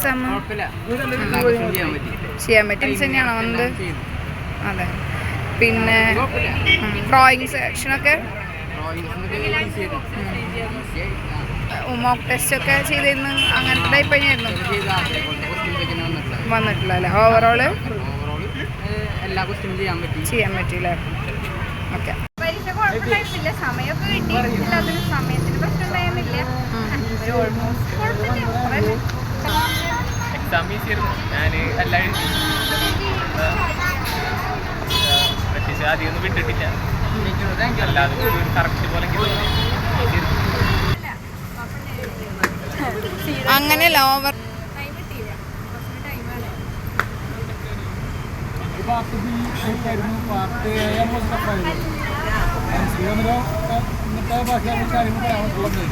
Exam ചെയ്യാൻ പറ്റും തന്നെയാണോ വന്നത്? അതെ. പിന്നെ ഡ്രോയിങ് സെക്ഷനൊക്കെ മോക്ക് ടെസ്റ്റ് ഒക്കെ ചെയ്തിരുന്നു, അങ്ങനത്തെ ടൈപ്പ് തന്നെയായിരുന്നു വന്നിട്ടില്ല അല്ലേ? ഓവറോള് ചെയ്യാൻ പറ്റിയില്ലേ? ഓക്കെ. പരീക്ഷ കുഴപ്പമുണ്ടായിരുന്നില്ല, സമയമൊക്കെ കിട്ടിയിട്ടില്ല, അതൊരു സമയത്തിന് പ്രശ്നം ഉണ്ടായിരുന്നില്ല. ഓൾമോസ്റ്റ് കുഴപ്പമില്ല. എക്സാം ഈസിയായിരുന്നു. ഞാൻ എല്ലാം എഴുതി, പ്രത്യേകിച്ച് അധികമൊന്നും വിട്ടിട്ടില്ല. അല്ലാതെ കറക്റ്റ് പോലെ അങ്ങനെയല്ല ഓവർ പാർട്ട് ബി ആയിരുന്നു. പാർട്ട് എ ഇന്നത്തെ ഭാഷ കാര്യങ്ങൾ പറയാൻ പറ്റുള്ളത്